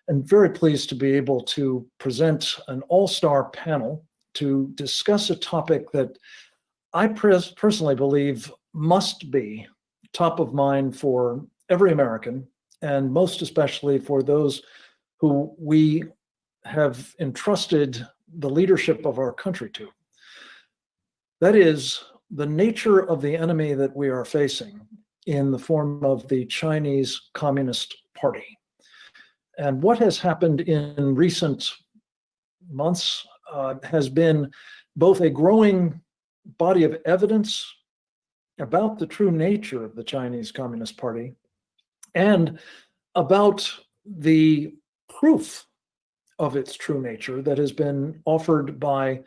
and very pleased to be able to present an all-star panel to discuss a topic that I personally believe must be top of mind for every American, and most especially for those who we have entrusted the leadership of our country to. That is the nature of the enemy that we are facing in the form of the Chinese Communist Party. And what has happened in recent months has been both a growing body of evidence about the true nature of the Chinese Communist Party and about the proof of its true nature that has been offered by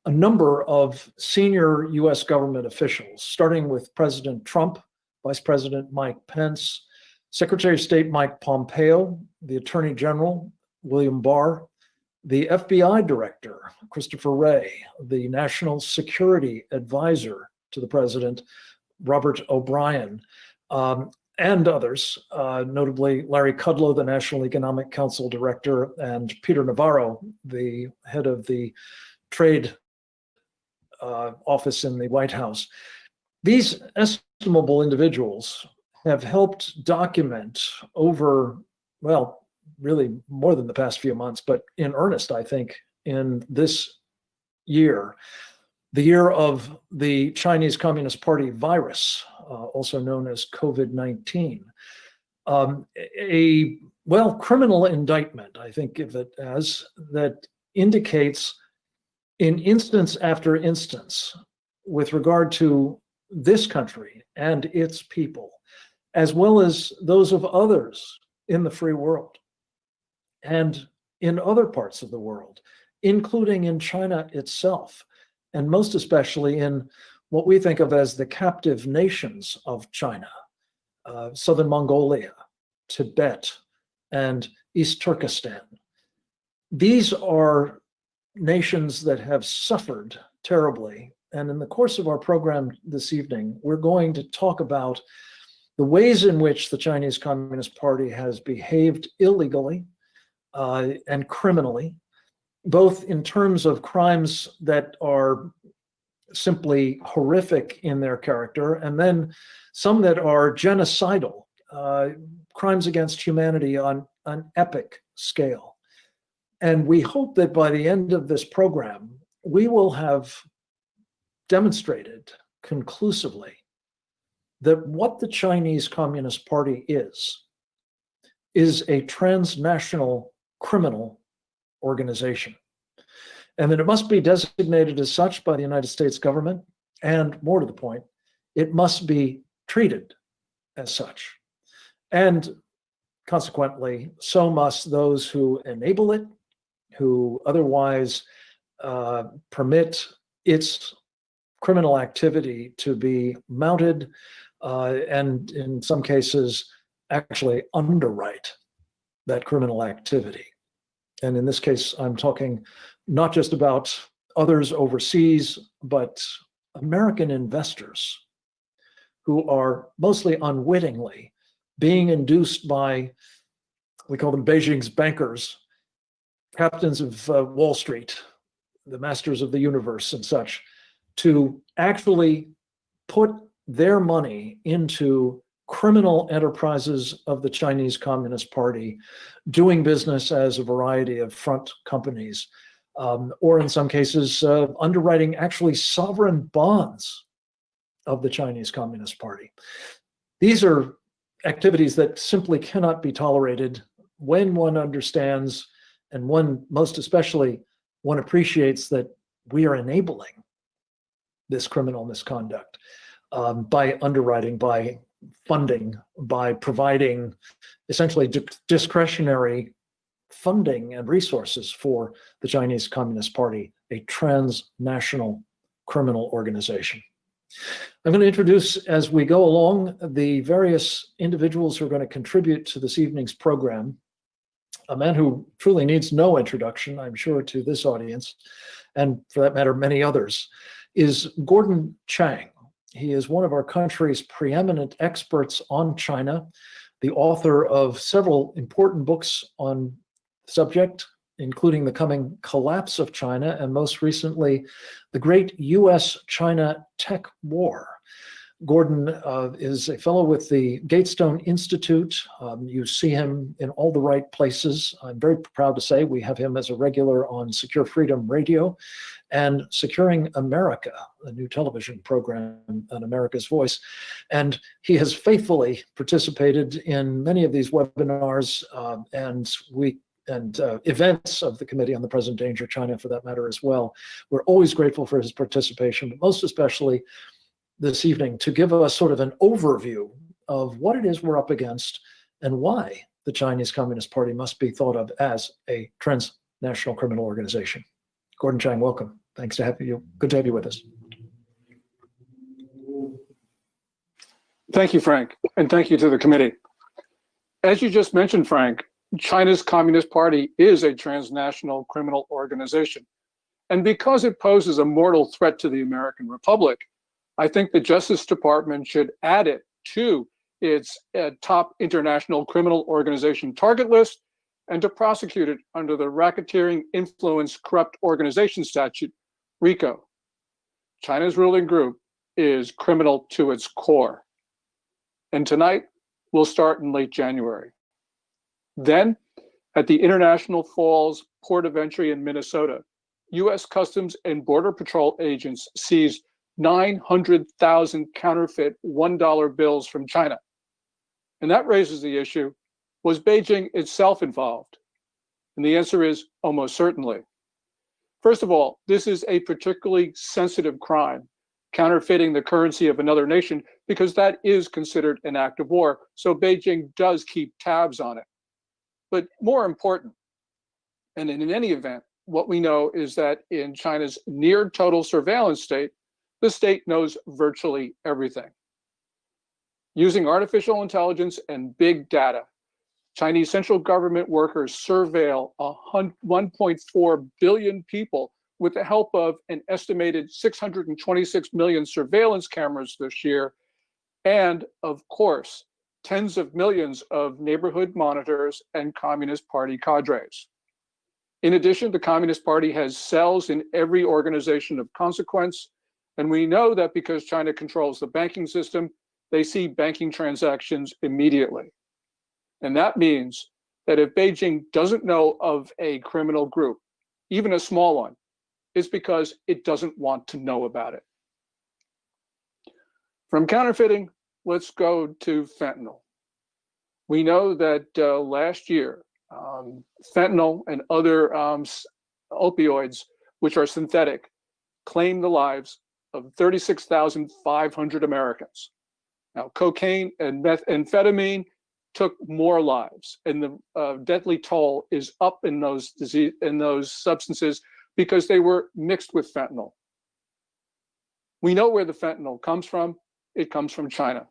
a number of senior US government officials, starting with President Trump, Vice President Mike Pence, Secretary of State Mike Pompeo, the Attorney General William Barr, the FBI Director Christopher Wray, the National Security Advisor to the President Robert O'Brien, and others, notably Larry Kudlow, the National Economic Council Director, and Peter Navarro, the head of the Trade Office in the White House. These estimable individuals have helped document over, well, really more than the past few months, but in earnest, I think, in this year, the year of the Chinese Communist Party virus, also known as COVID-19, a, well, criminal indictment, I think of it as, that indicates in instance after instance with regard to this country and its people, as well as those of others in the free world and in other parts of the world, including in China itself, and most especially in what we think of as the captive nations of China, Southern Mongolia, Tibet, and East Turkestan. These are nations that have suffered terribly. And in the course of our program this evening, we're going to talk about the ways in which the Chinese Communist Party has behaved illegally and criminally, both in terms of crimes that are simply horrific in their character, and then some that are genocidal, crimes against humanity on an epic scale. And we hope that by the end of this program, we will have demonstrated conclusively that what the Chinese Communist Party is a transnational criminal organization, and that it must be designated as such by the United States government, and more to the point, it must be treated as such. And consequently, so must those who enable it, who otherwise permit its criminal activity to be mounted, and in some cases, actually underwrite that criminal activity. And in this case, I'm talking not just about others overseas, but American investors who are mostly unwittingly being induced by, we call them Beijing's bankers, captains of Wall Street, the masters of the universe and such, to actually put their money into criminal enterprises of the Chinese Communist Party, doing business as a variety of front companies, or in some cases, underwriting actually sovereign bonds of the Chinese Communist Party. These are activities that simply cannot be tolerated when one understands, and one most especially, one appreciates that we are enabling this criminal misconduct by underwriting, by funding, by providing essentially discretionary funding and resources for the Chinese Communist Party, a transnational criminal organization. I'm going to introduce, as we go along, the various individuals who are going to contribute to this evening's program. A man who truly needs no introduction, I'm sure, to this audience, and for that matter, many others, is Gordon Chang. He is one of our country's preeminent experts on China, the author of several important books on the subject, including The Coming Collapse of China, and most recently, The Great US-China Tech War. Gordon is a fellow with the Gatestone Institute. You see him in all the right places. I'm very proud to say we have him as a regular on Secure Freedom Radio and Securing America, a new television program on America's Voice. And he has faithfully participated in many of these webinars and events of the Committee on the Present Danger of China, for that matter, as well. We're always grateful for his participation, but most especially this evening to give us sort of an overview of what it is we're up against and why the Chinese Communist Party must be thought of as a transnational criminal organization. Gordon Chang, welcome. Thanks to have you. Good to have you with us. Thank you, Frank, and thank you to the committee. As you just mentioned, Frank, China's Communist Party is a transnational criminal organization. And because it poses a mortal threat to the American Republic, I think the Justice Department should add it to its top international criminal organization target list and to prosecute it under the Racketeering Influence Corrupt Organization Statute, RICO. China's ruling group is criminal to its core. And tonight, we'll start in late January. Then, at the International Falls Port of Entry in Minnesota, U.S. Customs and Border Patrol agents seized 900,000 counterfeit $1 bills from China. And that raises the issue, was Beijing itself involved? And the answer is almost certainly. First of all, this is a particularly sensitive crime, counterfeiting the currency of another nation, because that is considered an act of war. So Beijing does keep tabs on it. But more important, and in any event, what we know is that in China's near total surveillance state, the state knows virtually everything. Using artificial intelligence and big data, Chinese central government workers surveil 1.4 billion people with the help of an estimated 626 million surveillance cameras this year, and of course, tens of millions of neighborhood monitors and Communist Party cadres. In addition, the Communist Party has cells in every organization of consequence. And we know that because China controls the banking system, they see banking transactions immediately. And that means that if Beijing doesn't know of a criminal group, even a small one, it's because it doesn't want to know about it. From counterfeiting, let's go to fentanyl. We know that last year, fentanyl and other opioids, which are synthetic, claimed the lives of 36,500 Americans. Now, cocaine and methamphetamine took more lives, and the deadly toll is up in those substances because they were mixed with fentanyl. We know where the fentanyl comes from. It comes from China.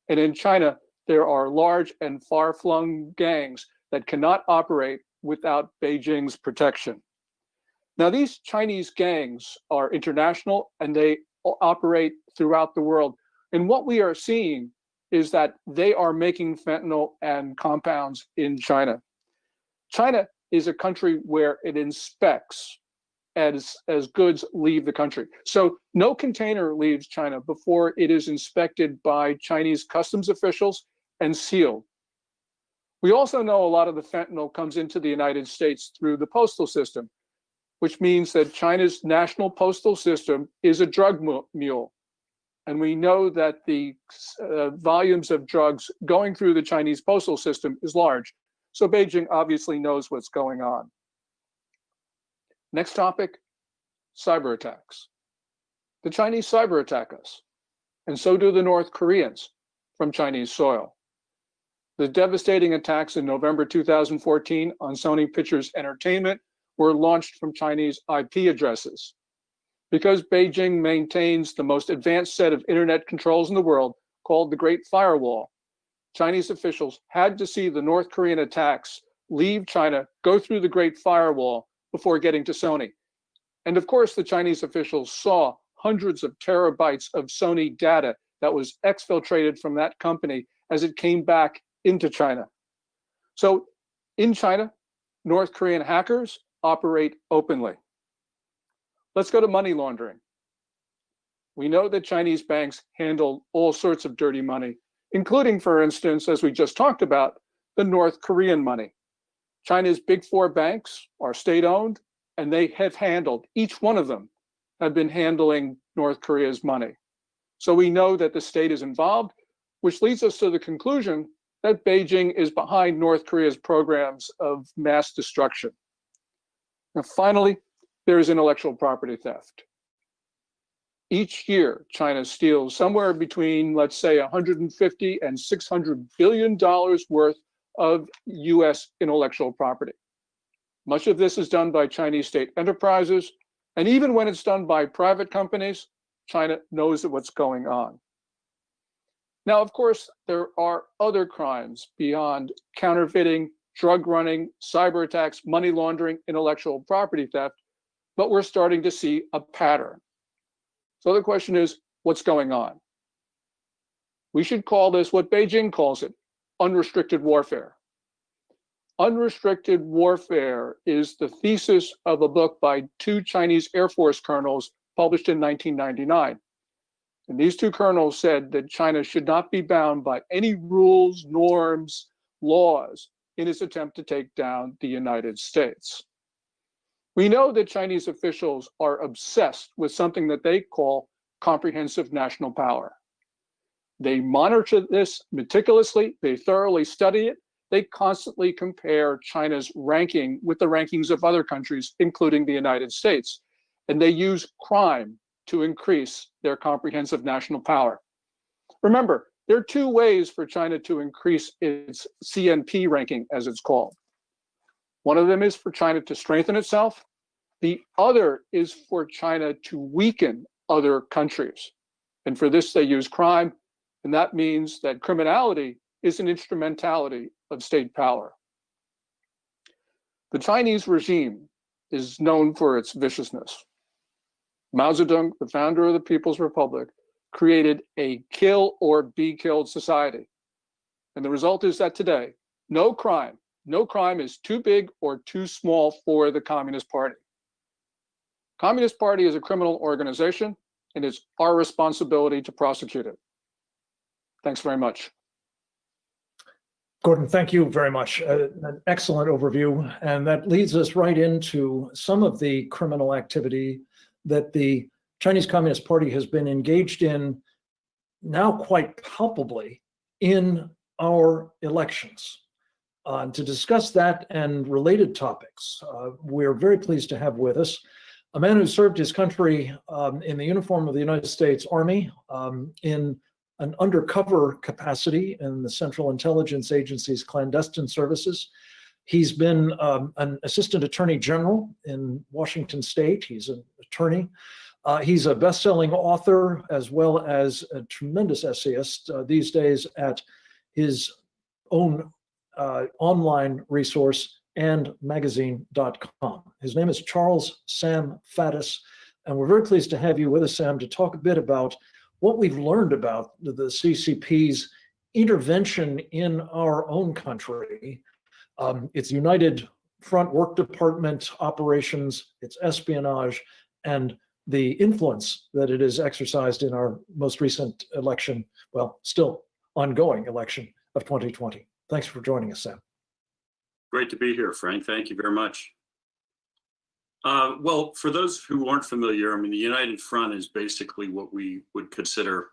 And in China, there are large and far-flung gangs that cannot operate without Beijing's protection. Now, these Chinese gangs are international and they operate throughout the world. And what we are seeing is that they are making fentanyl and compounds in China. China is a country where it inspects as goods leave the country. So no container leaves China before it is inspected by Chinese customs officials and sealed. We also know a lot of the fentanyl comes into the United States through the postal system, which means that China's national postal system is a drug mule. And we know that the volumes of drugs going through the Chinese postal system is large. So Beijing obviously knows what's going on. Next topic, cyber attacks. The Chinese cyber attack us, and so do the North Koreans from Chinese soil. The devastating attacks in November 2014 on Sony Pictures Entertainment were launched from Chinese IP addresses. Because Beijing maintains the most advanced set of internet controls in the world, called the Great Firewall, Chinese officials had to see the North Korean attacks leave China, go through the Great Firewall before getting to Sony. And of course, the Chinese officials saw hundreds of terabytes of Sony data that was exfiltrated from that company as it came back into China. So in China, North Korean hackers operate openly. Let's go to money laundering. We know that Chinese banks handle all sorts of dirty money, including, for instance, as we just talked about, the North Korean money. China's big four banks are state-owned, and they have handled, each one of them have been handling North Korea's money. So we know that the state is involved, which leads us to the conclusion that Beijing is behind North Korea's programs of mass destruction. And finally, there is intellectual property theft. Each year, China steals somewhere between, let's say, 150 and $600 billion worth of US intellectual property. Much of this is done by Chinese state enterprises, and even when it's done by private companies, China knows what's going on. Now, of course, there are other crimes beyond counterfeiting, drug running, cyber attacks, money laundering, intellectual property theft, but we're starting to see a pattern. So the question is, what's going on? We should call this what Beijing calls it, unrestricted warfare. Unrestricted warfare is the thesis of a book by two Chinese Air Force colonels published in 1999. And these two colonels said that China should not be bound by any rules, norms, laws in its attempt to take down the United States. We know that Chinese officials are obsessed with something that they call comprehensive national power. They monitor this meticulously, they thoroughly study it, they constantly compare China's ranking with the rankings of other countries, including the United States, and they use crime to increase their comprehensive national power. Remember, there are two ways for China to increase its CNP ranking, as it's called. One of them is for China to strengthen itself. The other is for China to weaken other countries. And for this, they use crime. And that means that criminality is an instrumentality of state power. The Chinese regime is known for its viciousness. Mao Zedong, the founder of the People's Republic, created a kill or be killed society. And the result is that today, no crime is too big or too small for the Communist Party. Communist Party is a criminal organization, and it's our responsibility to prosecute it. Thanks very much. Gordon, thank you very much. An excellent overview. And that leads us right into some of the criminal activity that the Chinese Communist Party has been engaged in now quite palpably in our elections. To discuss that and related topics, we're very pleased to have with us a man who served his country in the uniform of the United States Army in an undercover capacity in the Central Intelligence Agency's clandestine services. He's been an assistant attorney general in Washington State. He's an attorney. He's a best-selling author as well as a tremendous essayist these days at his own online resource and magazine.com. His name is Charles Sam Faddis, and we're very pleased to have you with us, Sam, to talk a bit about what we've learned about the CCP's intervention in our own country, its United Front Work Department operations, its espionage, and the influence that it has exercised in our most recent election, well, still ongoing election of 2020. Thanks for joining us, Sam. Great to be here, Frank. Thank you very much. Well, for those who aren't familiar, I mean, the United Front is basically what we would consider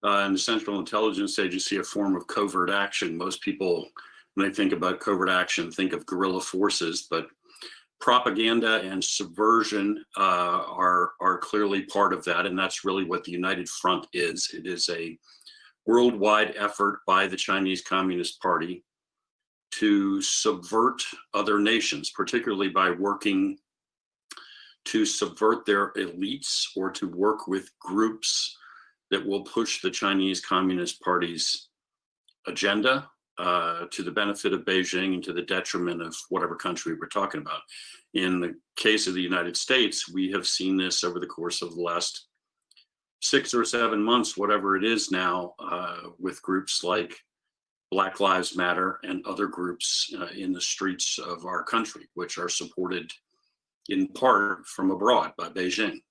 in the Central Intelligence Agency a form of covert action. Most people, when they think about covert action, think of guerrilla forces, but propaganda and subversion are clearly part of that, and that's really what the United Front is. It is a worldwide effort by the Chinese Communist Party to subvert other nations, particularly by working to subvert their elites or to work with groups that will push the Chinese Communist Party's agenda to the benefit of Beijing and to the detriment of whatever country we're talking about. In the case of the United States, we have seen this over the course of the last 6 or 7 months, whatever it is now, with groups like Black Lives Matter and other groups in the streets of our country, which are supported in part from abroad by Beijing.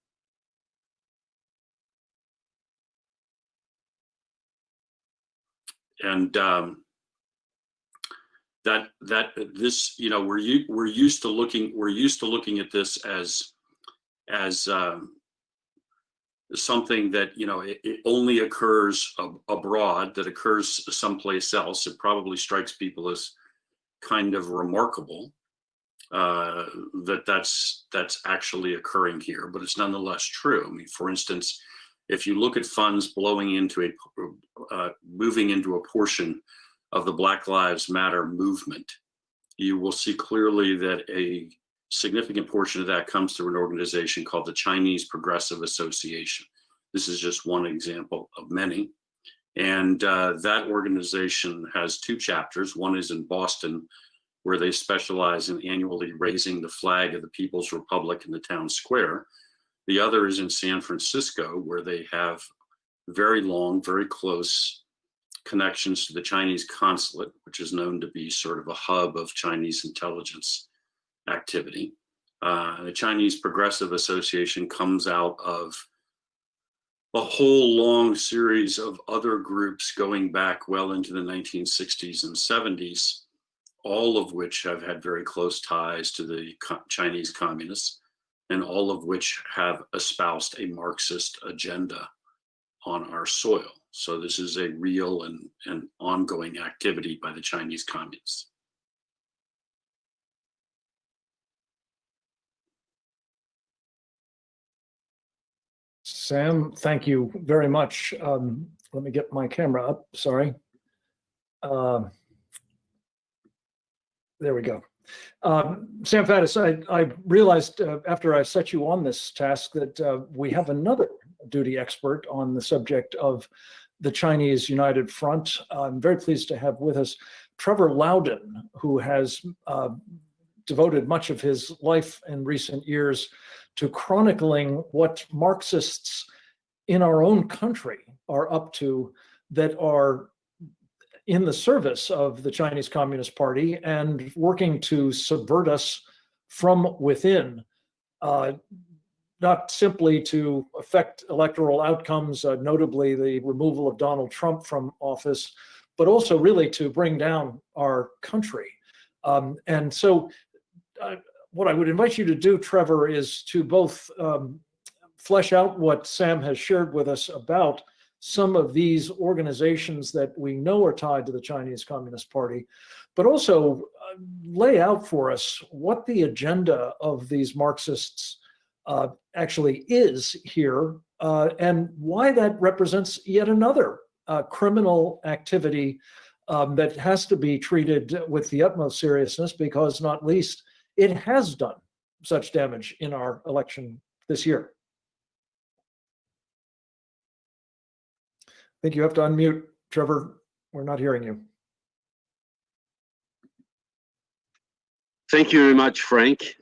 And this, you know, we're used to looking at this as something that, you know, it only occurs abroad, that occurs someplace else. It probably strikes people as kind of remarkable that's actually occurring here, but it's nonetheless true. I mean, for instance, if you look at funds moving into a portion of the Black Lives Matter movement, you will see clearly that a significant portion of that comes through an organization called the Chinese Progressive Association. This is just one example of many. And that organization has two chapters. One is in Boston, where they specialize in annually raising the flag of the People's Republic in the town square. The other is in San Francisco, where they have very long, very close connections to the Chinese consulate, which is known to be sort of a hub of Chinese intelligence activity. The Chinese Progressive Association comes out of a whole long series of other groups going back well into the 1960s and 70s, all of which have had very close ties to the Chinese communists, and all of which have espoused a Marxist agenda on our soil. So this is a real and ongoing activity by the Chinese communists. Sam, thank you very much. Let me get my camera up, sorry. There we go. Sam Faddis, I realized after I set you on this task that we have another duty expert on the subject of the Chinese United Front. I'm very pleased to have with us Trevor Loudon, who has devoted much of his life in recent years to chronicling what Marxists in our own country are up to that are in the service of the Chinese Communist Party and working to subvert us from within, not simply to affect electoral outcomes, notably the removal of Donald Trump from office, but also really to bring down our country. And so what I would invite you to do, Trevor, is to both flesh out what Sam has shared with us about some of these organizations that we know are tied to the Chinese Communist Party, but also lay out for us what the agenda of these Marxists actually is here, and why that represents yet another criminal activity that has to be treated with the utmost seriousness, because not least, it has done such damage in our election this year. I think you have to unmute, Trevor. We're not hearing you. Thank you very much, Frank.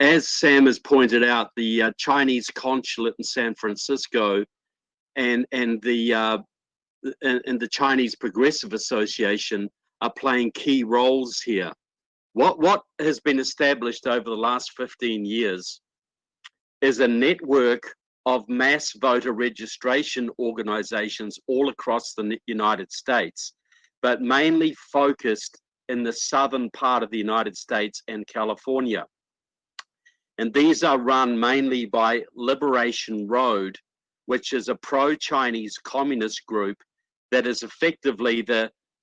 As Sam has pointed out, the Chinese consulate in San Francisco and the Chinese Progressive Association are playing key roles here. What has been established over the last 15 years is a network of mass voter registration organizations all across the United States, but mainly focused in the southern part of the United States and California. And these are run mainly by Liberation Road, which is a pro-Chinese communist group that is effectively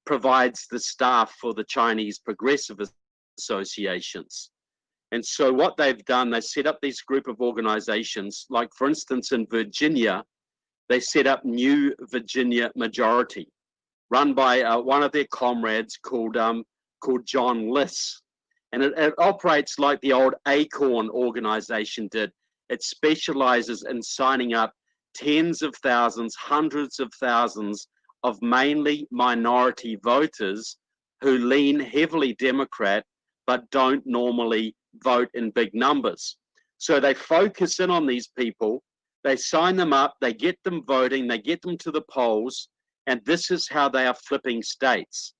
provides the staff for the Chinese Progressive Associations. And so what they've done, they set up these group of organizations, like for instance in Virginia, they set up New Virginia Majority, run by one of their comrades called John Liss. And it operates like the old Acorn organization did. It specializes in signing up tens of thousands, hundreds of thousands of mainly minority voters who lean heavily Democrat, but don't normally vote in big numbers. So they focus in on these people, they sign them up, they get them voting, they get them to the polls, And this is how they are flipping states.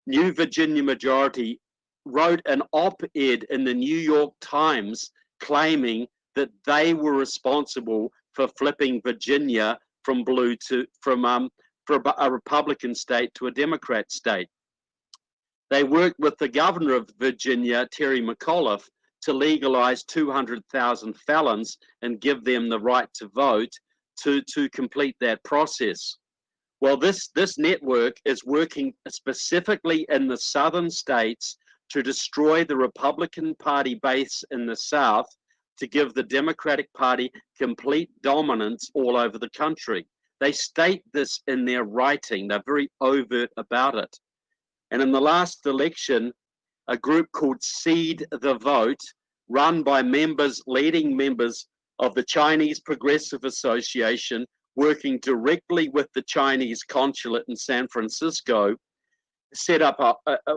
New Virginia Majority wrote an op-ed in the New York Times claiming that they were responsible for flipping Virginia from a Republican state to a Democrat state. They worked with the governor of Virginia, Terry McAuliffe, to legalize 200,000 felons and give them the right to vote to complete that process. Well, this network is working specifically in the southern states to destroy the Republican Party base in the South, to give the Democratic Party complete dominance all over the country. They state this in their writing. They're very overt about it. And in the last election, a group called Seed the Vote, run by leading members of the Chinese Progressive Association, working directly with the Chinese consulate in San Francisco,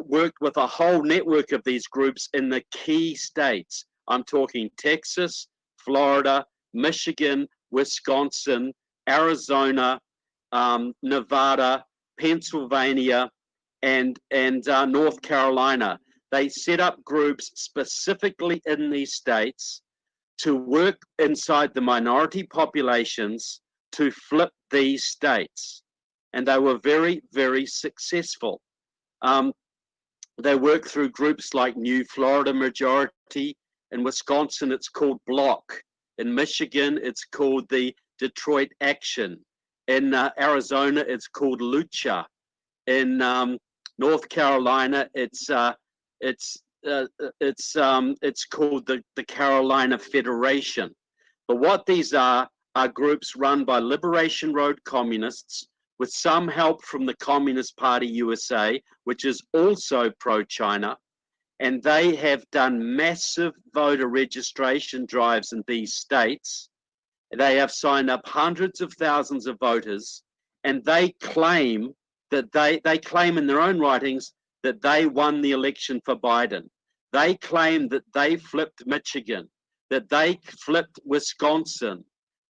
worked with a whole network of these groups in the key states. I'm talking Texas, Florida, Michigan, Wisconsin, Arizona, Nevada, Pennsylvania, and North Carolina. They set up groups specifically in these states to work inside the minority populations to flip these states. And they were very, very successful. They worked through groups like New Florida Majority. In Wisconsin, it's called Block. In Michigan, it's called the Detroit Action. In Arizona, it's called Lucha. In North Carolina, it's called the Carolina Federation. But what these are groups run by Liberation Road communists with some help from the Communist Party USA, which is also pro-China. And they have done massive voter registration drives in these states. They have signed up hundreds of thousands of voters, and they claim that they claim in their own writings that they won the election for Biden. They claim that they flipped Michigan, that they flipped Wisconsin,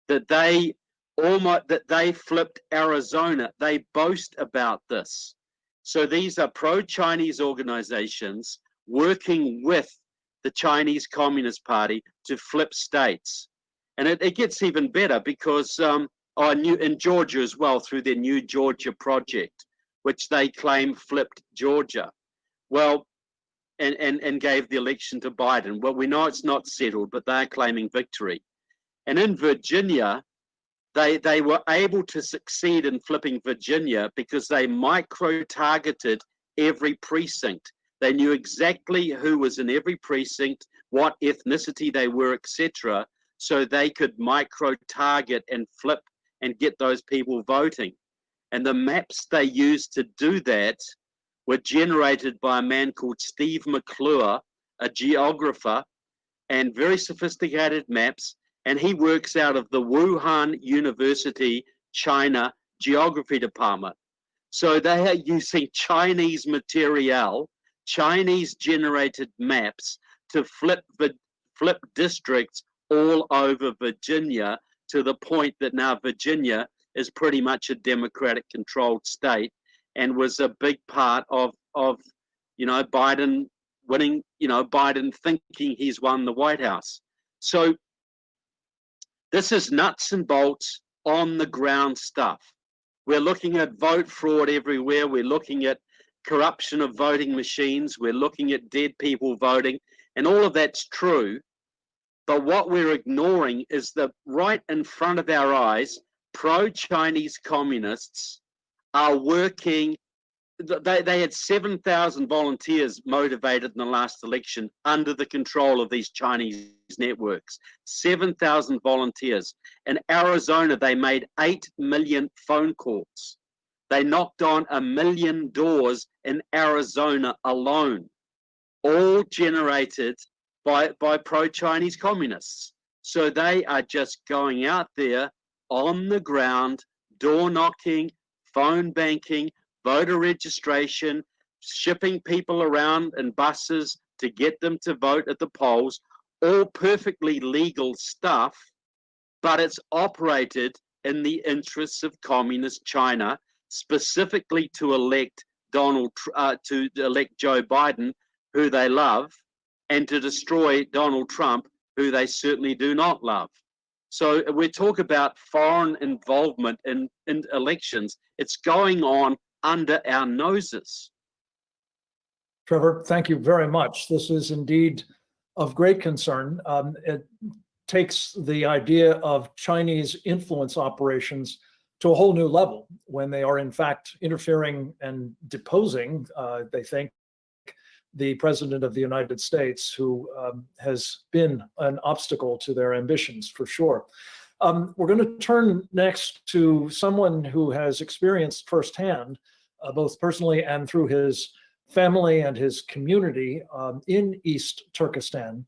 that they flipped Arizona. They boast about this. So these are pro-Chinese organizations working with the Chinese Communist Party to flip states. And it gets even better because in Georgia as well, through their New Georgia project, which they claim flipped Georgia. Well, and gave the election to Biden. Well, we know it's not settled, but they're claiming victory. And in Virginia, they were able to succeed in flipping Virginia because they micro-targeted every precinct. They knew exactly who was in every precinct, what ethnicity they were, etc. So they could micro-target and flip and get those people voting. And the maps they used to do that were generated by a man called Steve McClure, a geographer, and very sophisticated maps. And he works out of the Wuhan University, China Geography Department. So they are using Chinese material, Chinese generated maps to flip districts all over Virginia, to the point that now Virginia is pretty much a Democratic controlled state, and was a big part of Biden winning, Biden thinking he's won the White House. So this is nuts and bolts on the ground stuff. We're looking at vote fraud everywhere. We're looking at corruption of voting machines. We're looking at dead people voting, and all of that's true. But what we're ignoring is that right in front of our eyes, pro-Chinese communists are working. They had 7,000 volunteers motivated in the last election under the control of these Chinese networks. 7,000 volunteers. In Arizona, they made 8 million phone calls. They knocked on 1 million doors in Arizona alone, all generated by pro-Chinese communists. So they are just going out there on the ground, door knocking, phone banking, voter registration, shipping people around in buses to get them to vote at the polls, all perfectly legal stuff, but it's operated in the interests of communist China, specifically to elect Joe Biden, who they love, and to destroy Donald Trump, who they certainly do not love. So we talk about foreign involvement in elections. It's going on under our noses. Trevor, thank you very much. This is indeed of great concern. It takes the idea of Chinese influence operations to a whole new level when they are in fact interfering and deposing, they think, the President of the United States, who has been an obstacle to their ambitions for sure. We're going to turn next to someone who has experienced firsthand, both personally and through his family and his community in East Turkestan,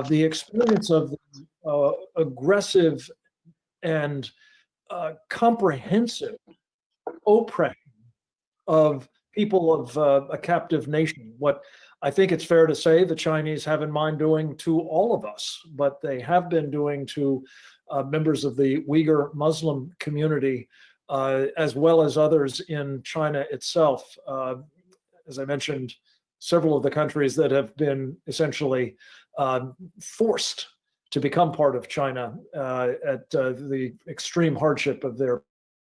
the experience of the aggressive and comprehensive oppression of people of a captive nation. What I think it's fair to say the Chinese have in mind doing to all of us, but they have been doing to members of the Uyghur Muslim community, as well as others in China itself. As I mentioned, several of the countries that have been essentially forced to become part of China at the extreme hardship of their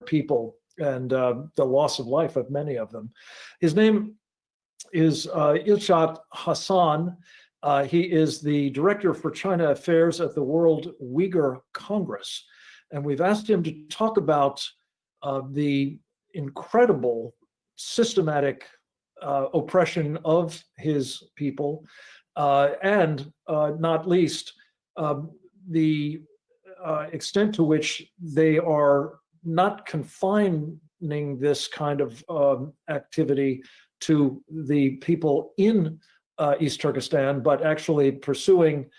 people and the loss of life of many of them. His name is Ilshat Hassan. He is the Director for China Affairs at the World Uyghur Congress. And we've asked him to talk about the incredible systematic oppression of his people, and not least, the extent to which they are not confining this kind of activity to the people in East Turkestan, but actually pursuing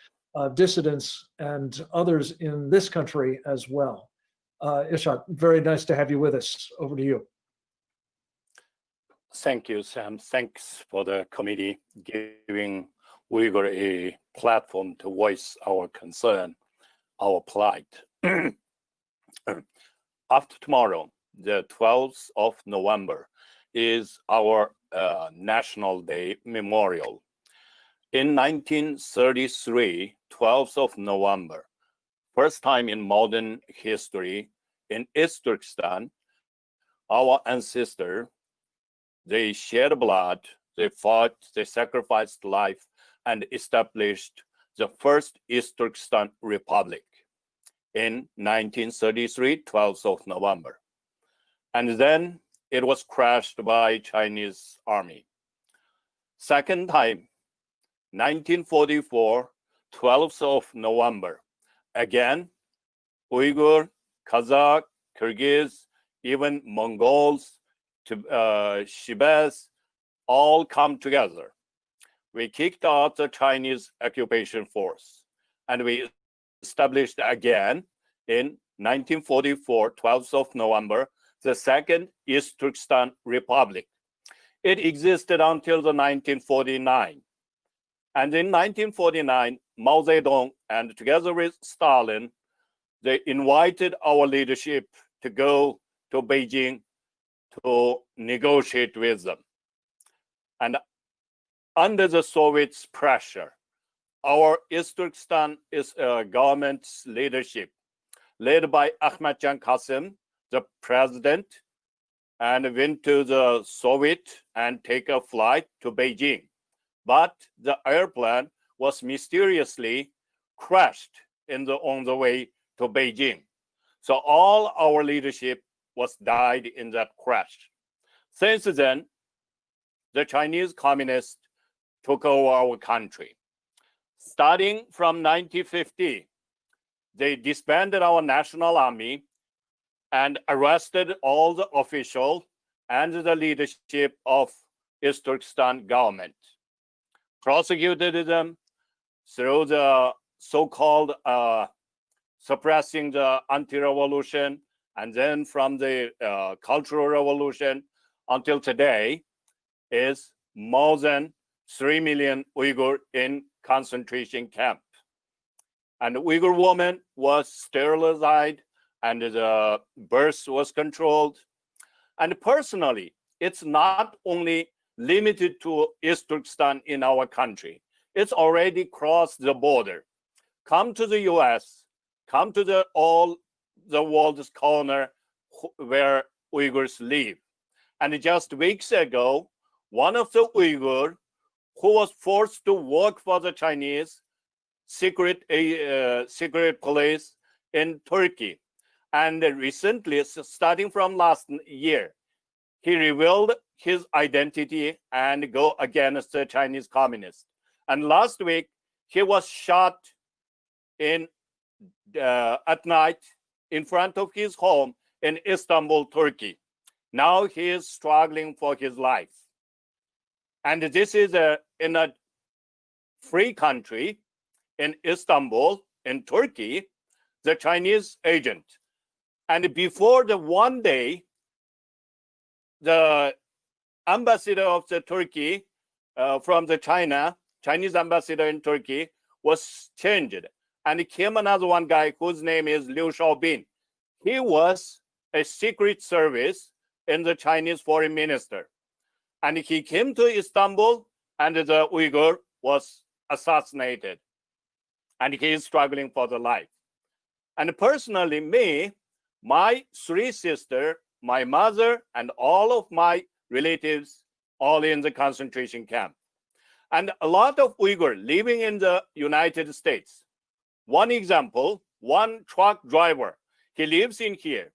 dissidents and others in this country as well. Ilshat, very nice to have you with us. Over to you. Thank you, Sam. Thanks for the committee giving Uyghur a platform to voice our concern, our plight. After tomorrow, the 12th of November, is our National Day Memorial. In 1933, 12th of November, first time in modern history, in East Turkestan, our ancestors, they shed blood, they fought, they sacrificed life, and established the first East Turkestan Republic in 1933, 12th of November. And then it was crushed by Chinese army. Second time, 1944, 12th of November. Again, Uyghur, Kazakh, Kyrgyz, even Mongols, Shibas, all come together. We kicked out the Chinese occupation force, and we established again in 1944, 12th of November, the second East Turkestan Republic. It existed until the 1949. And in 1949, Mao Zedong, and together with Stalin, they invited our leadership to go to Beijing to negotiate with them. And under the Soviets' pressure, our East Turkestan government's leadership, led by Ahmadjan Qasim, the president, and went to the Soviet and take a flight to Beijing. But the airplane was mysteriously crashed on the way to Beijing. So all our leadership was died in that crash. Since then, the Chinese communists took over our country. Starting from 1950, they disbanded our national army and arrested all the officials and the leadership of East Turkestan government, prosecuted them through the so-called suppressing the anti-revolution, and then from the Cultural Revolution until today is more than 3 million Uyghur in concentration camp. And the Uyghur woman was sterilized and the birth was controlled. And personally, it's not only limited to East Turkestan in our country. It's already crossed the border. Come to the US, come to all the world's corner where Uyghurs live. And just weeks ago, one of the Uyghur who was forced to work for the Chinese secret police in Turkey. And recently, starting from last year, he revealed his identity and go against the Chinese communists. And last week, he was shot at night in front of his home in Istanbul, Turkey. Now he is struggling for his life. And this is in a free country, in Istanbul, in Turkey, the Chinese agent. And before the one day, the ambassador of the Turkey from the Chinese ambassador in Turkey was changed. And it came another one guy whose name is Liu Shaobin. He was a secret service in the Chinese foreign minister. And he came to Istanbul and the Uyghur was assassinated. And he is struggling for the life. And personally, me, my three sisters, my mother, and all of my relatives, all in the concentration camp. And a lot of Uyghur living in the United States. One example, one truck driver, he lives in here.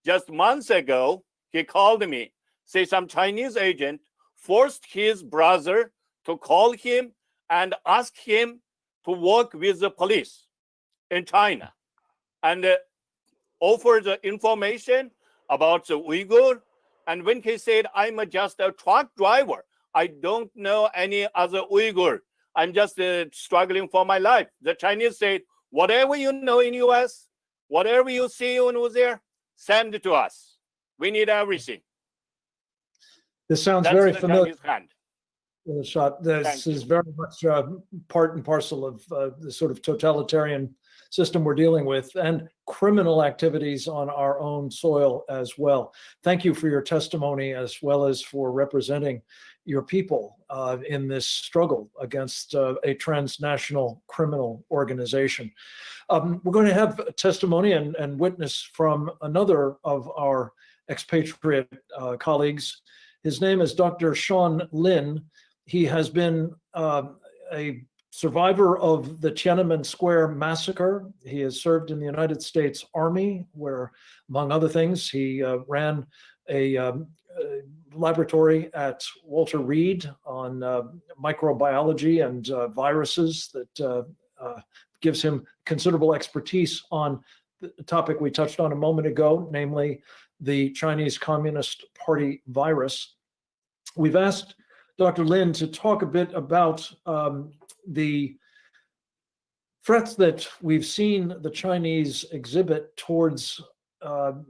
Just months ago, he called me, say some Chinese agent forced his brother to call him and ask him to work with the police in China and offer the information about the Uyghur. And when he said, I'm just a truck driver, I don't know any other Uyghur, I'm just struggling for my life. The Chinese said, whatever you know in US, whatever you see when was there, send it to us. We need everything. This sounds That's very the familiar. Chinese hand. Shot. This is very much part and parcel of the sort of totalitarian system we're dealing with and criminal activities on our own soil as well. Thank you for your testimony as well as for representing your people in this struggle against a transnational criminal organization. We're going to have testimony and witness from another of our expatriate colleagues. His name is Dr. Sean Lin. He has been a survivor of the Tiananmen Square massacre. He has served in the United States Army, where, among other things, he ran a laboratory at Walter Reed on microbiology and viruses that gives him considerable expertise on the topic we touched on a moment ago, namely the Chinese Communist Party virus. We've asked Dr. Lin to talk a bit about the threats that we've seen the Chinese exhibit towards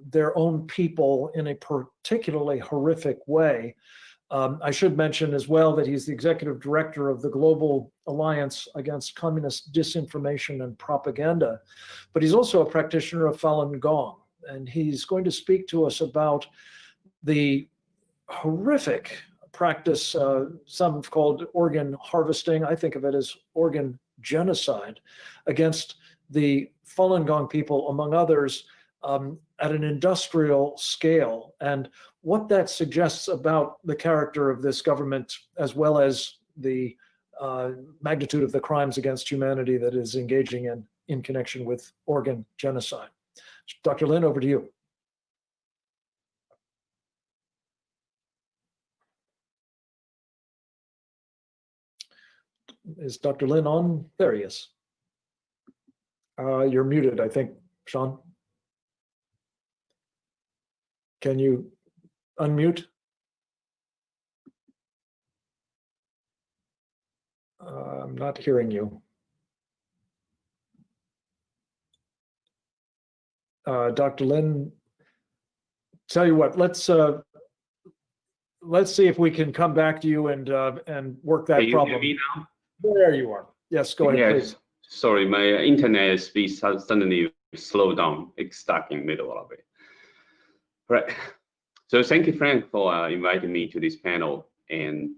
their own people in a particularly horrific way. I should mention as well that he's the executive director of the Global Alliance Against Communist Disinformation and Propaganda, but he's also a practitioner of Falun Gong, and he's going to speak to us about the horrific practice some have called organ harvesting. I think of it as organ genocide against the Falun Gong people, among others, at an industrial scale, and what that suggests about the character of this government, as well as the magnitude of the crimes against humanity that is engaging in connection with organ genocide. Dr. Lin, over to you. Is Dr. Lin on? There he is. You're muted, I think, Sean. Can you unmute? I'm not hearing you. Dr. Lin, tell you what, let's see if we can come back to you and work that problem. Can you hear me now? There you are. Yes, go ahead, please. Sorry, my internet speed suddenly slowed down. It's stuck in the middle of it. Right. So thank you, Frank, for inviting me to this panel, and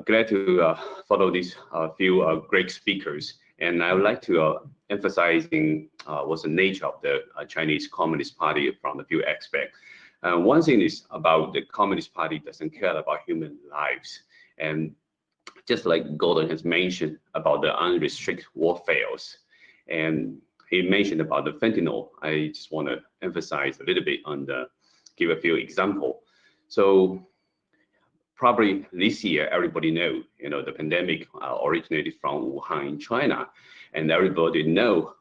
glad to follow these few great speakers. And I would like to emphasizing what's the nature of the Chinese Communist Party from a few aspects. One thing is about the Communist Party doesn't care about human lives. And just like Gordon has mentioned about the unrestricted warfares, and he mentioned about the fentanyl, I just want to emphasize a little bit on give a few examples. So probably this year, everybody know, the pandemic originated from Wuhan in China, and everybody know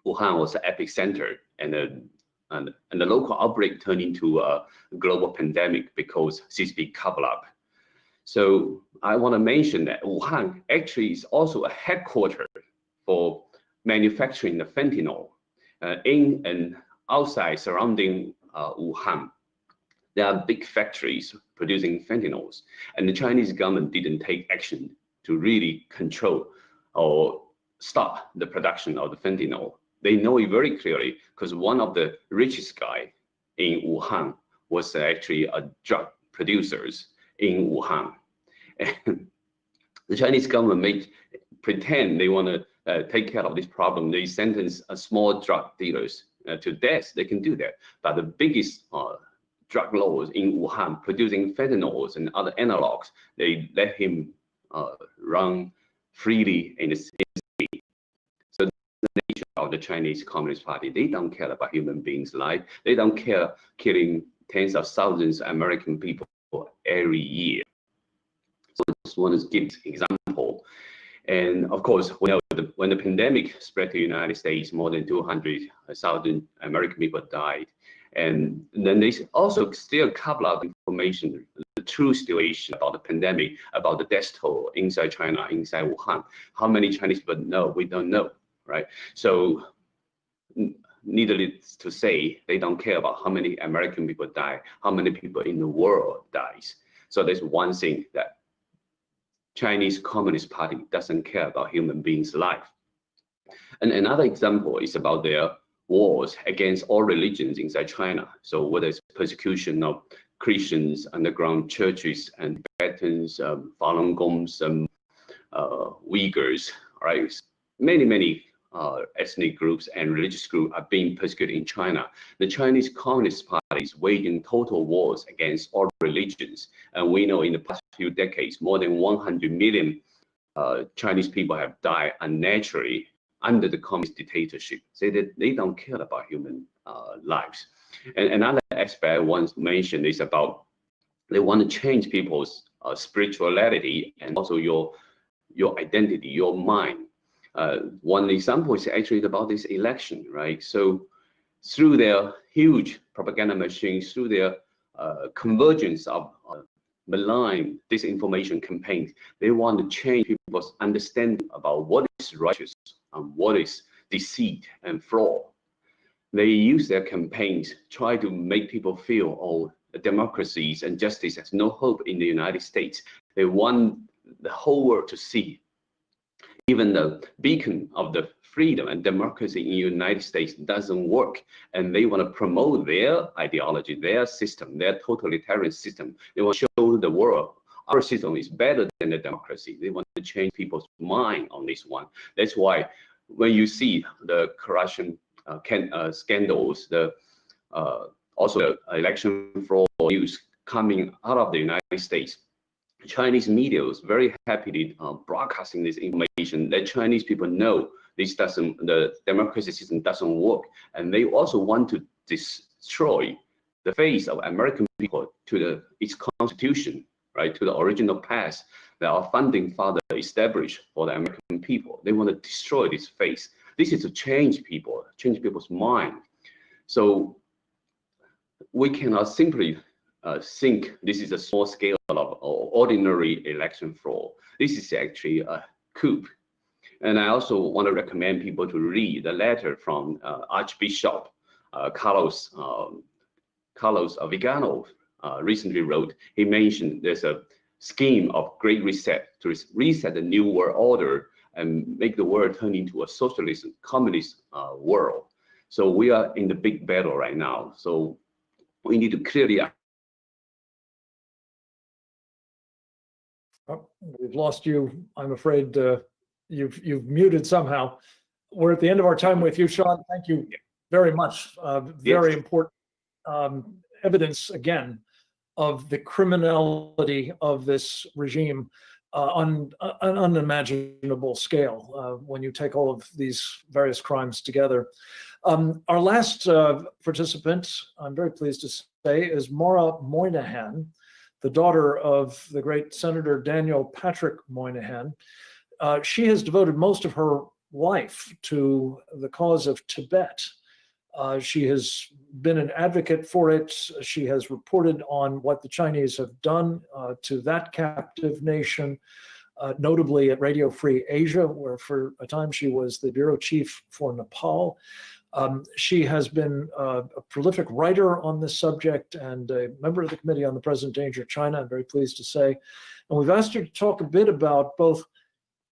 Wuhan was the epicenter, and the local outbreak turned into a global pandemic because CCP cover up. So I want to mention that Wuhan actually is also a headquarters for manufacturing the fentanyl in and outside surrounding Wuhan. There are big factories producing fentanyls, and the Chinese government didn't take action to really control or stop the production of the fentanyl. They know it very clearly because one of the richest guy in Wuhan was actually a drug producers in Wuhan. And the Chinese government pretend they want to take care of this problem. They sentence small drug dealers to death. They can do that. But the biggest drug lords in Wuhan producing fentanyls and other analogs, they let him run freely in the city. So the nature of the Chinese Communist Party, they don't care about human beings' life. They don't care killing tens of thousands of American people every year. So I just want to give an example. And of course, when the pandemic spread to the United States, more than 200,000 American people died. And then they also still cover up information, the true situation about the pandemic, about the death toll inside China, inside Wuhan. How many Chinese people know? We don't know, right? So needless to say, they don't care about how many American people die, how many people in the world dies. So there's one thing that Chinese Communist Party doesn't care about human beings' life. And another example is about their wars against all religions inside China. So whether it's persecution of Christians, underground churches, and Tibetans, Falun Gongs, Uyghurs, right? Many ethnic groups and religious groups are being persecuted in China. The Chinese Communist Party is waging total wars against all religions. And we know in the past few decades, more than 100 million Chinese people have died unnaturally under the communist dictatorship. Say that they don't care about human lives. And another aspect I want to mention is about they want to change people's spirituality and also your identity, your mind. One example is actually about this election, right? So through their huge propaganda machines, through their convergence of malign disinformation campaigns, they want to change people's understanding about what is righteous and what is deceit and fraud. They use their campaigns, try to make people feel, oh, democracies and justice has no hope in the United States. They want the whole world to see even the beacon of the freedom and democracy in the United States doesn't work, and they want to promote their ideology, their system, their totalitarian system. They want to show the world our system is better than the democracy. They want to change people's mind on this one. That's why when you see the corruption scandals, also the election fraud news coming out of the United States, Chinese media is very happily broadcasting this information that Chinese people know the democracy system doesn't work, and they also want to destroy the face of American people to its constitution, right, to the original path that our founding father established for the American people. They want to destroy this face. This is to change people, change people's mind. So we cannot simply think this is a small scale of ordinary election fraud. This is actually a coup. And I also want to recommend people to read the letter from Archbishop Carlos Vigano recently wrote. He mentioned there's a scheme of great reset to reset the new world order and make the world turn into a socialist, communist world. So we are in the big battle right now. So we need to clearly. Oh, we've lost you. I'm afraid you've muted somehow. We're at the end of our time with you, Sean. Thank you very much. Very important evidence again of the criminality of this regime on an unimaginable scale when you take all of these various crimes together. Our last participant, I'm very pleased to say, is Maura Moynihan, the daughter of the great Senator Daniel Patrick Moynihan. She has devoted most of her life to the cause of Tibet. She has been an advocate for it. She has reported on what the Chinese have done to that captive nation, notably at Radio Free Asia, where for a time she was the bureau chief for Nepal. She has been a prolific writer on this subject and a member of the Committee on the Present Danger of China, I'm very pleased to say. And we've asked her to talk a bit about both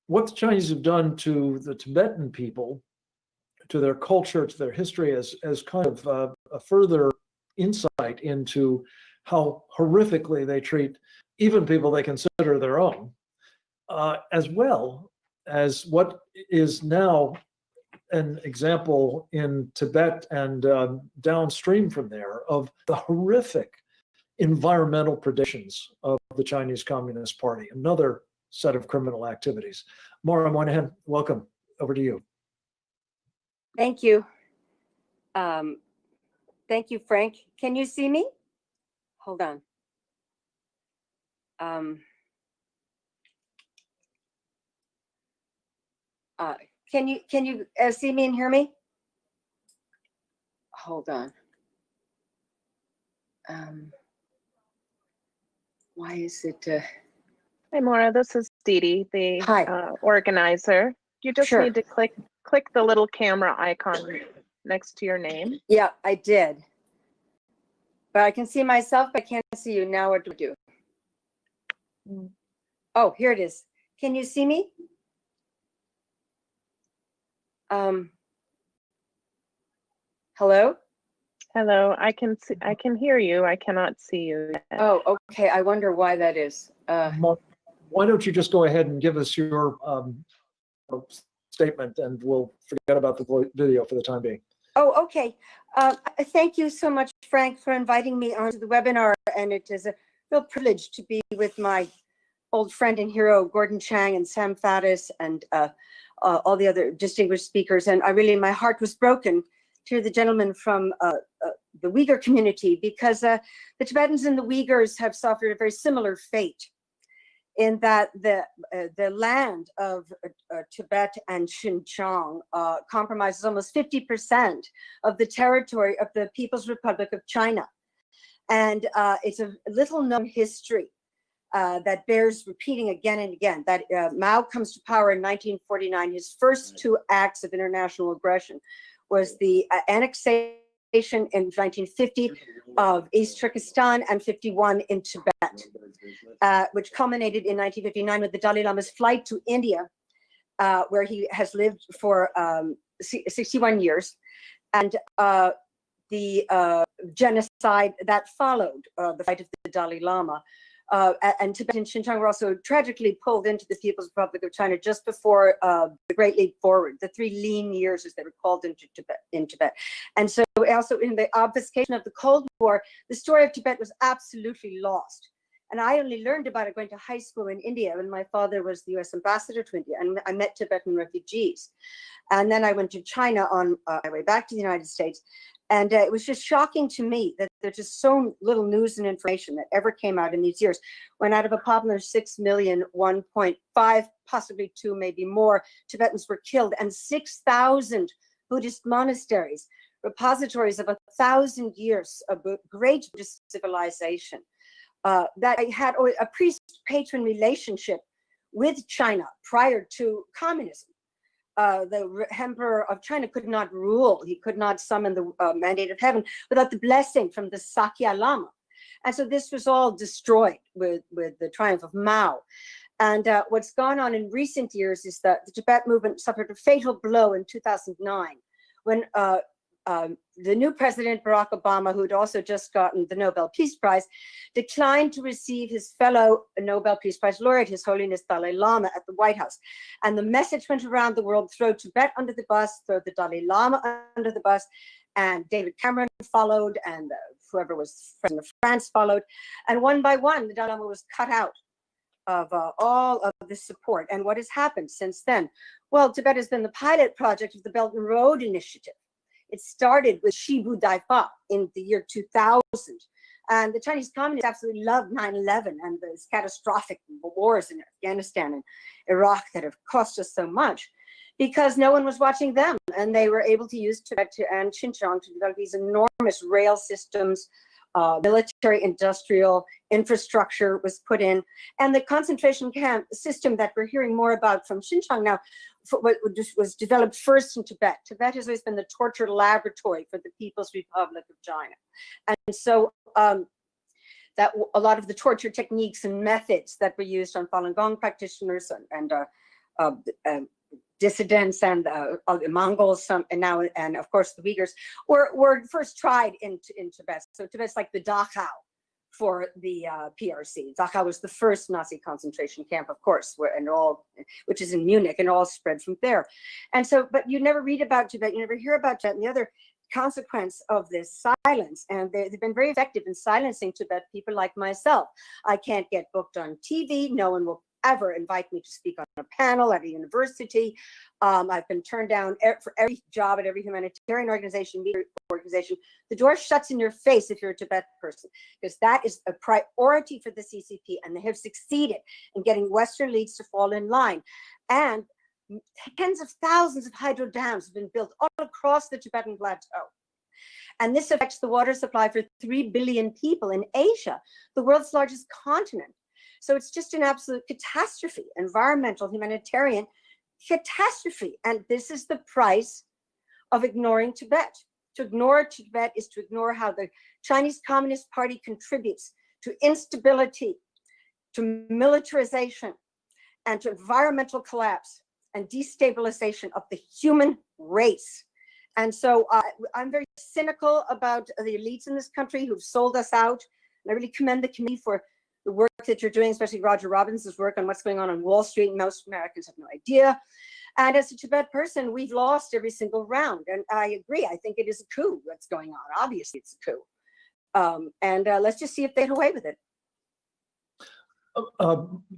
what the Chinese have done to the Tibetan people, to their culture, to their history, as kind of a further insight into how horrifically they treat even people they consider their own, as well as what is now an example in Tibet and downstream from there of the horrific environmental predations of the Chinese Communist Party, another set of criminal activities. Maura Moynihan, welcome. Over to you. Thank you. Thank you, Frank. Can you see me? Hold on. Can you see me and hear me? Hold on. Why is it? Hi, Maura. This is Dee Dee, the Hi. organizer. You just Sure. need to click the little camera icon next to your name. Yeah, I did. But I can see myself, but I can't see you. Now what do I do? Oh, here it is. Can you see me? Hello? Hello. I can hear you. I cannot see you yet. Oh, okay. I wonder why that is. Why don't you just go ahead and give us your statement and we'll forget about the video for the time being. Oh, okay. Thank you so much, Frank, for inviting me onto the webinar. And it is a real privilege to be with my old friend and hero, Gordon Chang and Sam Faddis and all the other distinguished speakers. And my heart was broken to hear the gentleman from the Uyghur community, because the Tibetans and the Uyghurs have suffered a very similar fate, in that the land of Tibet and Xinjiang compromises almost 50% of the territory of the People's Republic of China. And it's a little known history that bears repeating again and again, that Mao comes to power in 1949. His first two acts of international aggression was the annexation in 1950 of East Turkestan and 51 in Tibet, which culminated in 1959 with the Dalai Lama's flight to India, where he has lived for 61 years, and the genocide that followed the flight of the Dalai Lama. And Tibet and Xinjiang were also tragically pulled into the People's Republic of China just before the Great Leap Forward, the 3 lean years, as they were called in Tibet. And so also in the obfuscation of the Cold War, the story of Tibet was absolutely lost. And I only learned about it going to high school in India when my father was the US ambassador to India, and I met Tibetan refugees. And then I went to China on my way back to the United States. And it was just shocking to me that there's just so little news and information that ever came out in these years, when out of a popular 6 million, 1.5, possibly 2, maybe more, Tibetans were killed, and 6,000 Buddhist monasteries, repositories of 1,000 years of great Buddhist civilization, that had a priest-patron relationship with China prior to communism. The emperor of China could not rule. He could not summon the mandate of heaven without the blessing from the Sakya Lama. And so this was all destroyed with the triumph of Mao. And what's gone on in recent years is that the Tibet movement suffered a fatal blow in 2009, when the new president, Barack Obama, who'd also just gotten the Nobel Peace Prize, declined to receive his fellow Nobel Peace Prize laureate, His Holiness Dalai Lama, at the White House. And the message went around the world: throw Tibet under the bus, throw the Dalai Lama under the bus. And David Cameron followed, and whoever was president of France followed. And one by one, the Dalai Lama was cut out of all of this support. And what has happened since then? Well, Tibet has been the pilot project of the Belt and Road Initiative. It started with Shibu Daipa in the year 2000. And the Chinese communists absolutely loved 9/11 and those catastrophic wars in Afghanistan and Iraq that have cost us so much, because no one was watching them. And they were able to use Tibet and Xinjiang to develop these enormous rail systems. Military industrial infrastructure was put in, and the concentration camp system that we're hearing more about from Xinjiang now was developed first in Tibet. Tibet has always been the torture laboratory for the People's Republic of China. And so that a lot of the torture techniques and methods that were used on Falun Gong practitioners and dissidents and the Mongols, and of course the Uyghurs, were first tried in Tibet. So Tibet's like the Dachau for the PRC. Dachau was the first Nazi concentration camp, of course, which is in Munich, and all spread from there. And so, but you never read about Tibet, you never hear about Tibet. And the other consequence of this silence, and they've been very effective in silencing Tibet people like myself. I can't get booked on TV. No one will ever invite me to speak on a panel at a university. I've been turned down for every job at every humanitarian organization, media organization. The door shuts in your face if you're a Tibet person, because that is a priority for the CCP, and they have succeeded in getting Western leads to fall in line. And tens of thousands of hydro dams have been built all across the Tibetan plateau. And this affects the water supply for 3 billion people in Asia, the world's largest continent. So it's just an absolute catastrophe, environmental, humanitarian catastrophe. And this is the price of ignoring Tibet. To ignore Tibet is to ignore how the Chinese Communist Party contributes to instability, to militarization, and to environmental collapse and destabilization of the human race. And so I'm very cynical about the elites in this country who've sold us out. And I really commend the committee for the work that you're doing, especially Roger Robbins' work on what's going on Wall Street. Most Americans have no idea. And as a Tibet person, we've lost every single round. And I agree. I think it is a coup what's going on. Obviously, it's a coup. Let's just see if they get away with it.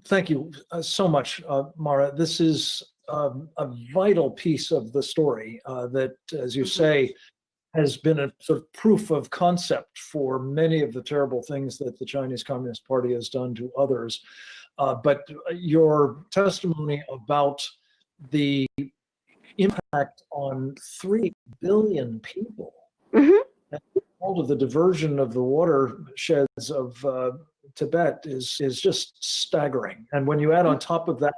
Thank you so much, Mara. This is a vital piece of the story that, as you say, has been a sort of proof of concept for many of the terrible things that the Chinese Communist Party has done to others. But your testimony about the impact on 3 billion people, and all of the diversion of the watersheds of Tibet is just staggering. And when you add on top of that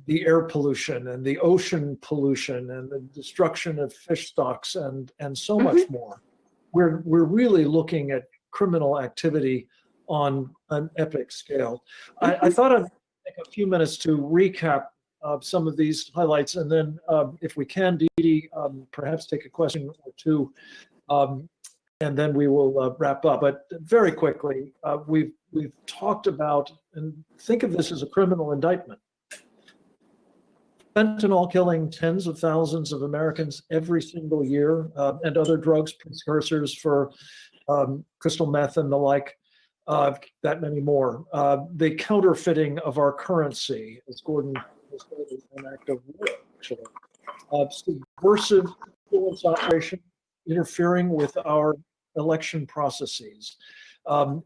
the air pollution and the ocean pollution and the destruction of fish stocks and so much more, we're really looking at criminal activity on an epic scale. I thought I'd take a few minutes to recap some of these highlights, and then if we can, Dee Dee, perhaps take a question or two, and then we will wrap up. But very quickly, we've talked about, and think of this as a criminal indictment. Fentanyl killing tens of thousands of Americans every single year, and other drugs, precursors for crystal meth and the like, that many more. The counterfeiting of our currency, as Gordon has stated, an act of war, actually. Subversive influence operation, interfering with our election processes.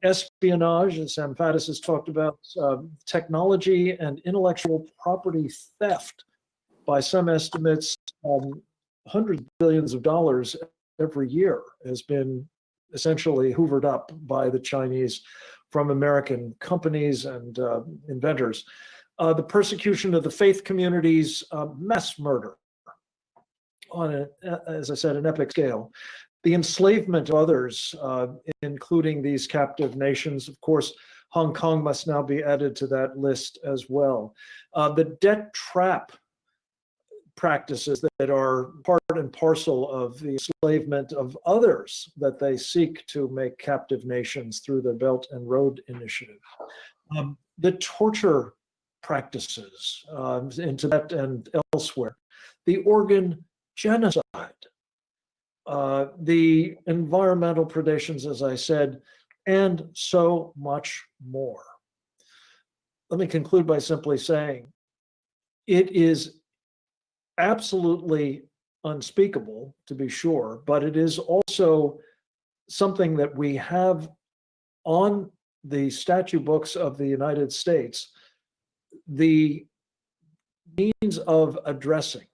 Espionage, as Sam Faddis has talked about, technology and intellectual property theft. By some estimates, hundreds of billions of dollars every year has been essentially hoovered up by the Chinese from American companies and inventors. The persecution of the faith communities, mass murder on, as I said, an epic scale. The enslavement of others, including these captive nations. Of course, Hong Kong must now be added to that list as well. The debt trap practices that are part and parcel of the enslavement of others that they seek to make captive nations through the Belt and Road Initiative. The torture practices in Tibet and elsewhere, the organ genocide, the environmental predations, as I said, and so much more. Let me conclude by simply saying it is absolutely unspeakable, to be sure, but it is also something that we have on the statute books of the United States, the means of addressing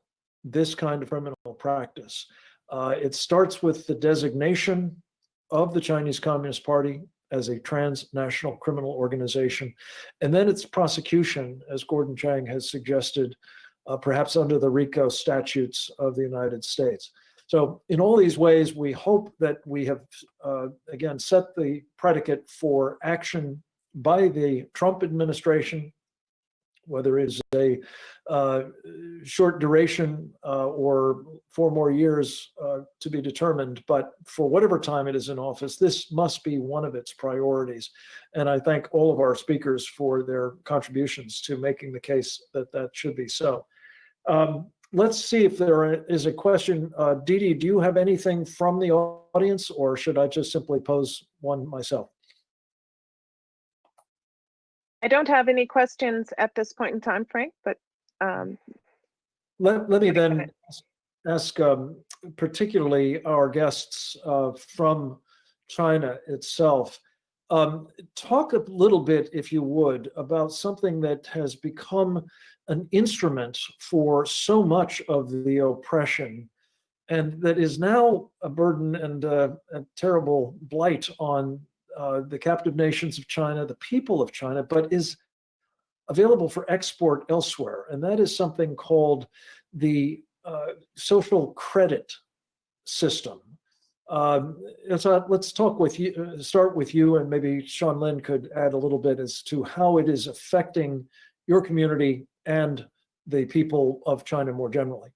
this kind of criminal practice. It starts with the designation of the Chinese Communist Party as a transnational criminal organization, and then its prosecution, as Gordon Chang has suggested, perhaps under the RICO statutes of the United States. So in all these ways, we hope that we have, again, set the predicate for action by the Trump administration, whether it is a short duration or 4 more years to be determined. But for whatever time it is in office, this must be one of its priorities. And I thank all of our speakers for their contributions to making the case that that should be so. Let's see if there is a question. Didi, do you have anything from the audience, or should I just simply pose one myself? I don't have any questions at this point in time, Frank, but let me then ask particularly our guests from China itself. Talk a little bit, if you would, about something that has become an instrument for so much of the oppression, and that is now a burden and a terrible blight on the captive nations of China, the people of China, but is available for export elsewhere. And that is something called the social credit system. Let's talk with you, start with you, and maybe Sean Lin could add a little bit as to how it is affecting your community and the people of China more generally.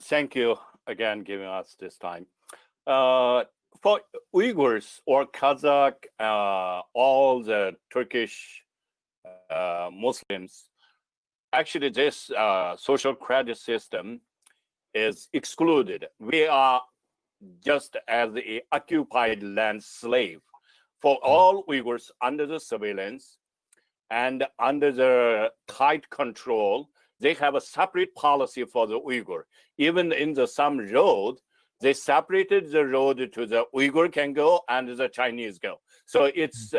Thank you again giving us this time. For Uyghurs or Kazakh, all the Turkish Muslims, actually this social credit system is excluded. We are just as the occupied land slave for all Uyghurs under the surveillance and under the tight control. They have a separate policy for the Uyghur. Even in the some road, they separated the road to the Uyghur can go and the Chinese go. So it's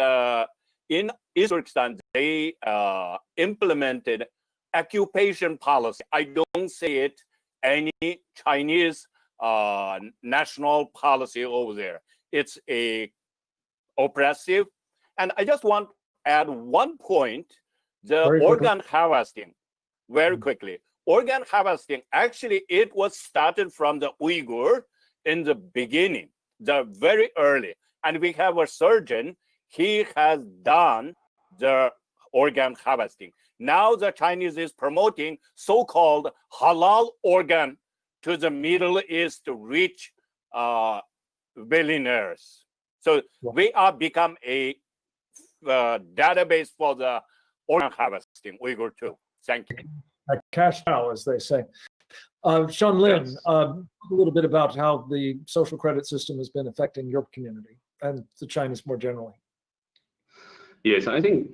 in East Turkestan, they implemented occupation policy. I don't see it any Chinese national policy over there. It's a oppressive. And I just want to add one point, the organ harvesting, very quickly. Organ harvesting, actually, it was started from the Uyghur in the beginning, the very early. And we have a surgeon, he has done the organ harvesting. Now the Chinese is promoting so-called halal organ to the Middle East rich billionaires. So we are become a database for the organ harvesting, Uyghur too. Thank you. Cash cow, as they say. Sean Lin, Yes. A little bit about how the social credit system has been affecting your community and the Chinese more generally. Yes, I think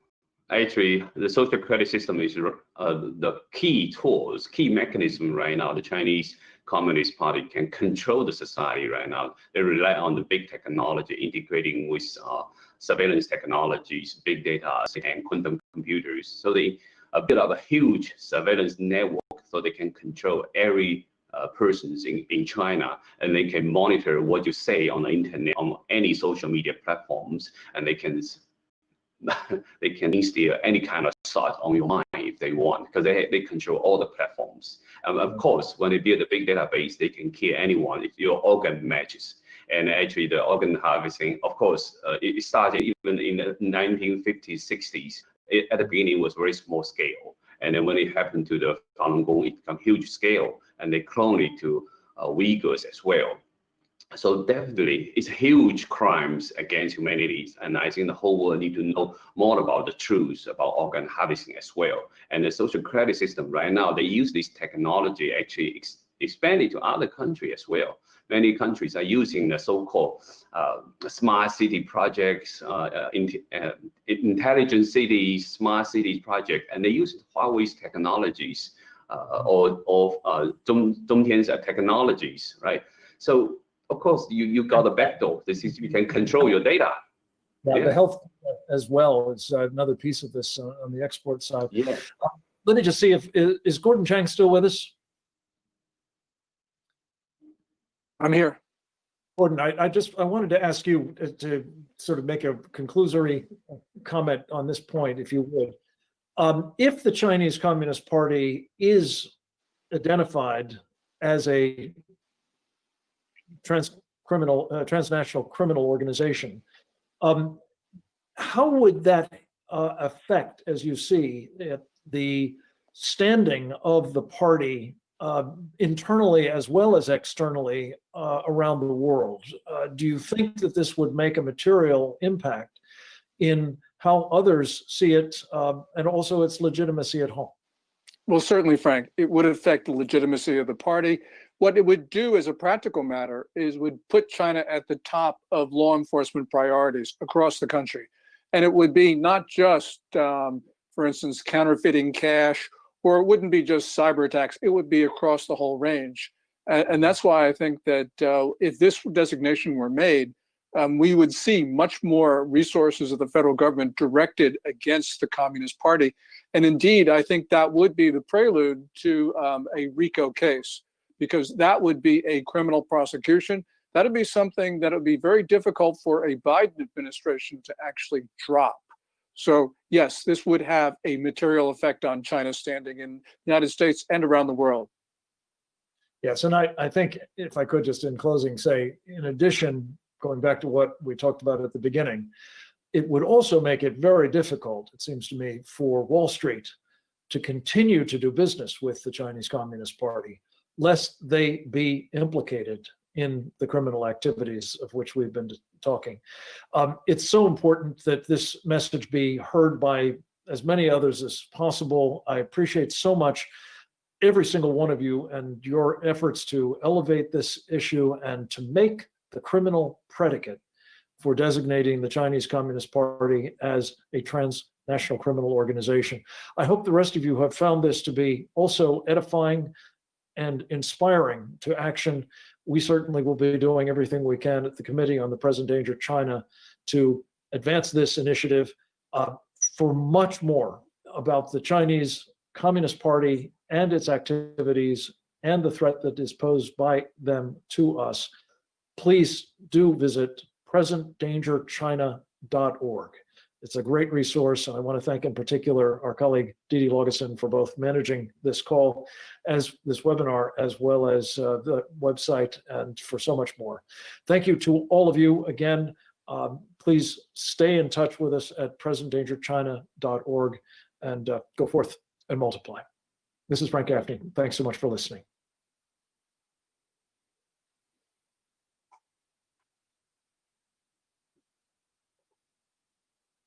actually the social credit system is the key tools, key mechanism right now. The Chinese Communist Party can control the society right now. They rely on the big technology integrating with surveillance technologies, big data, and quantum computers. So they build up a huge surveillance network so they can control every persons in China, and they can monitor what you say on the internet, on any social media platforms, and they can instill any kind of thought on your mind if they want, because they control all the platforms. Of course, when they build a big database, they can kill anyone if your organ matches. And actually, the organ harvesting, of course, it started even in the 1950s, 60s. At the beginning, it was very small scale. And then when it happened to the Falun Gong, it became huge scale, and they cloned it to Uyghurs as well. So definitely, it's huge crimes against humanity, and I think the whole world need to know more about the truth about organ harvesting as well. And the social credit system right now, they use this technology actually expand it to other countries as well. Many countries are using the so-called smart city projects, intelligent cities, smart cities project, and they use Huawei's technologies or Zhongtian's technologies, right? So of course, you got a backdoor. This is, you can control your data. Yeah, the health as well is another piece of this on the export side. Yeah. Let me just see if is Gordon Chang still with us? I'm here. Gordon, I wanted to ask you to sort of make a conclusory comment on this point, if you would. If the Chinese Communist Party is identified as a transnational criminal organization, how would that affect, as you see, the standing of the party internally as well as externally around the world? Do you think that this would make a material impact in how others see it and also its legitimacy at home? Well, certainly, Frank, it would affect the legitimacy of the party. What it would do as a practical matter is would put China at the top of law enforcement priorities across the country. And it would be not just, for instance, counterfeiting cash, or it wouldn't be just cyber attacks, it would be across the whole range. And that's why I think that if this designation were made, we would see much more resources of the federal government directed against the Communist Party. And indeed, I think that would be the prelude to a RICO case, because that would be a criminal prosecution. That would be something that would be very difficult for a Biden administration to actually drop. So yes, this would have a material effect on China's standing in the United States and around the world. Yes, and I think if I could just in closing say, in addition, going back to what we talked about at the beginning, it would also make it very difficult, it seems to me, for Wall Street to continue to do business with the Chinese Communist Party, lest they be implicated in the criminal activities of which we've been talking. It's so important that this message be heard by as many others as possible. I appreciate so much every single one of you and your efforts to elevate this issue and to make the criminal predicate for designating the Chinese Communist Party as a transnational criminal organization. I hope the rest of you have found this to be also edifying and inspiring to action. We certainly will be doing everything we can at the Committee on the Present Danger China to advance this initiative. For much more about the Chinese Communist Party and its activities and the threat that is posed by them to us, please do visit presentdangerchina.org. It's a great resource, and I want to thank in particular our colleague Didi Laugesen for both managing this call, as this webinar, as well as the website, and for so much more. Thank you to all of you again. Please stay in touch with us at presentdangerchina.org and go forth and multiply. This is Frank Gaffney. Thanks so much for listening.